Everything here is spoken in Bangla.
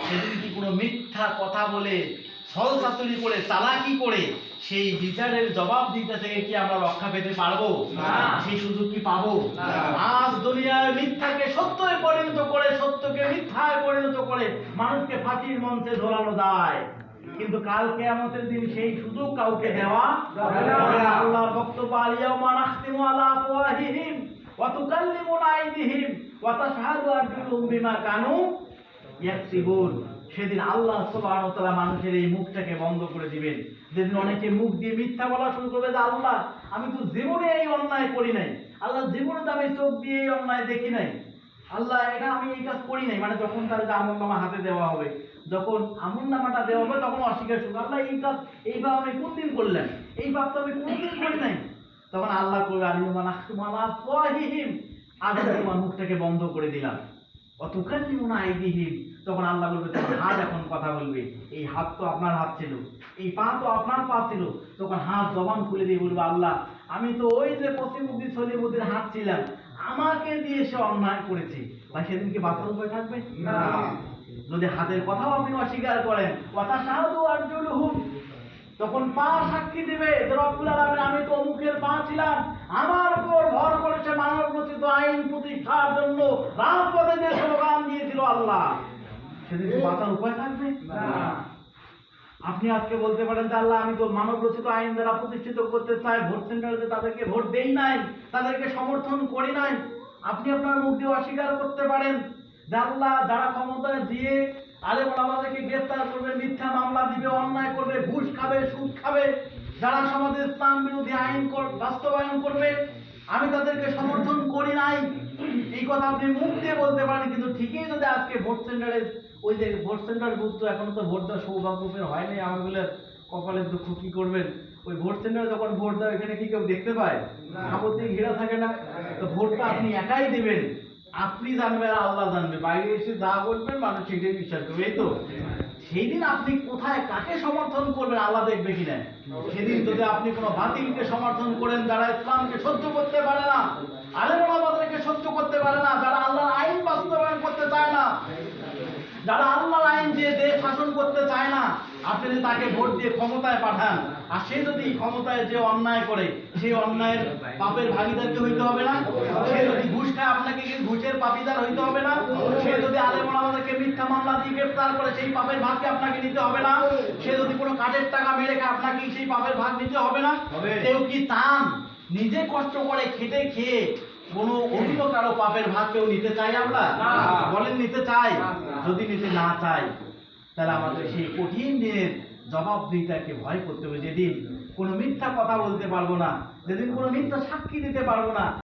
সেদিন কি কোনো মিথ্যা কথা বলে, ছলচাতুরি করে, চালাকি করে সেই বিচারের জবাব দিতে থেকে কি আমরা রক্ষা পেতে পারবো? সেই সুযোগ কি পাবো? আজ দুনিয়ার মিথ্যাকে সত্যে পরিণত করে, সত্যকে মিথ্যায় পরিণত করে মানুষকে ফাঁসির মঞ্চে ঝোলানো যায়, কিন্তু কাল কিয়ামতের দিন সেই সুযোগ কাউকে দেওয়া হবে না। আল্লাহর বক্তব্য, আল-ইয়াওমা নাখতিমু আলা আফওয়াহিহিম ওয়া তুকাল্লিমুনা আইদিহিম ওয়া তাশহাদু আরজুলুহুম বিমা কানু ইয়াকসিবুন। সেদিন আল্লাহ সুবহানাহু ওয়া তাআলা মানুষের এই মুখটাকে বন্ধ করে দিবেন। যেদিন অনেকে মুখ দিয়ে মিথ্যা বলা শুরু করবে যে আল্লাহ, আমি তো জীবনে এই অন্যায় করি নাই, আল্লাহ জীবনে তো আমি চোখ দিয়ে এই অন্যায় দেখি নাই, আল্লাহ এটা আমি এই কাজ করি নাই। মানে যখন তার আমলনামা হাতে দেওয়া হবে, যখন আমলনামাটা দেওয়া হবে, তখন অস্বীকার শুরু, আল্লাহ এই কাজ, এই পাপ আমি কোনদিন করলাম, এই পাপ তো আমি কোনদিন করি নাই। তখন আল্লাহ করবে, আল-ইয়াওমা নাখতিমু আলা আফওয়াহিহিম, আজ তোমার মুখটাকে বন্ধ করে দিলাম। ওয়া তুকাল্লিমুনা আইদিহিম, তখন আল্লাহ বলবে তোমার হাত এখন কথা বলবে। এই হাত তো আপনার হাত ছিল, এই পা তো আপনার পা ছিল। তখন হাত জবান খুলে দিয়ে বলবে, আল্লাহ আমি তো ওই যে পশ্চিমবুদ্ধি সলিমুদ্দির হাত ছিলাম, আমাকে দিয়ে সে অন্যায় করেছে। ভাই সেদিন কি বাঁচার উপায় থাকবে? না। যদি হাতের কথাও আপনি অস্বীকার করেন, কথা শাহাদু আরজুলুহুম, তখন পা সাক্ষী দিবে যে রব্বুল আলামিন, আমি তো মুখের পা ছিলাম, আমার উপর ভর করে সে মানব রচিত আইন প্রতিষ্ঠার জন্য রাজপথে যে স্লোগান দিয়েছিল আল্লাহ। সেদিন কি বাঁচার উপায় থাকবে? না। আপনি আজকে বলতে পারেন যে আল্লাহ আমি তো মানব রচিত আইন যারা প্রতিষ্ঠিত করতে চায়, ভোট সেন্টারে তাদেরকে ভোট দেই নাই, তাদেরকে সমর্থন করি নাই। আপনি আপনার মুখ দিয়ে অস্বীকার করতে পারেন যে আল্লাহ যারা ক্ষমতায় দিয়ে আলেম ওলামাদেরকে গ্রেফতার করবে, মিথ্যা মামলা দিবে, অন্যায় করবে, ঘুষ খাবে, সুদ খাবে, যারা সমাজে ইসলাম বিরোধী আইন বাস্তবায়ন করবে, আমি তাদেরকে সমর্থন করি নাই। এই কথা আপনি মুখ দিয়ে বলতে পারেন, কিন্তু ঠিকই যদি আজকে ভোট সেন্টারে, ওই যে ভোট সেন্টার বুথ, তো এখনো তো ভোট দেওয়ার সৌভাগ্য হয়নি আমার বলে কপালের দুঃখ, কি করবেন? ওই ভোট সেন্টারে যখন ভোট দেওয়া, এখানে কি কেউ দেখতে পায়? আপত্তি ঘেরা থাকে না? তো ভোটটা আপনি একাই দিবেন, আপনি জানবেন, আল্লাহ জানবে, বাইরে এসে যা বলবেন মানুষ সেটাই বিশ্বাস করবে। এই তো সেই দিন আপনি কোথায় কাকে সমর্থন করবেন আল্লাহ দেখবে কিনা। সেদিন যদি আপনি কোনো বাতিলকে সমর্থন করেন, যারা ইসলামকে সহ্য করতে পারে না, আলেম ওলামাদেরকে সহ্য করতে পারে না, যারা আল্লাহর আইন বাস্তবায়ন করতে চায় না, যারা আল্লাহর আইন দিয়ে দেশ শাসন করতে চায় না, আপনি যদি তাকে ভোট দিয়ে ক্ষমতায় পাঠান, আর সে যদি ক্ষমতায় যে অন্যায় করে, সেই অন্যায়ের পাপের ভাগীদার হইতে হবে না? সে যদি ঘুষ খায়, আপনাকে কি ঘুষের পাপীদার হইতে হবে না? সে যদি আলেম ওলামাদেরকে মিথ্যা মামলা দিয়ে গ্রেফতার করে, সেই পাপের ভাগকে আপনাকে নিতে হবে না? সে যদি কোনো কাজের টাকা মেরে খায়, আপনাকে সেই পাপের ভাগ নিতে হবে না? কেউ কি চান নিজে কষ্ট করে খেটে খেয়ে কোনো অন্য কারো পাপের ভাগ কেউ নিতে চাই আমরা? বলেন নিতে চাই? যদি নিতে না চাই, তাহলে আমাদের সেই কঠিন দিনের জবাবদিহিতাকে ভয় করতে হবে, যেদিন কোনো মিথ্যা কথা বলতে পারবো না, যেদিন কোনো মিথ্যা সাক্ষী দিতে পারবো না।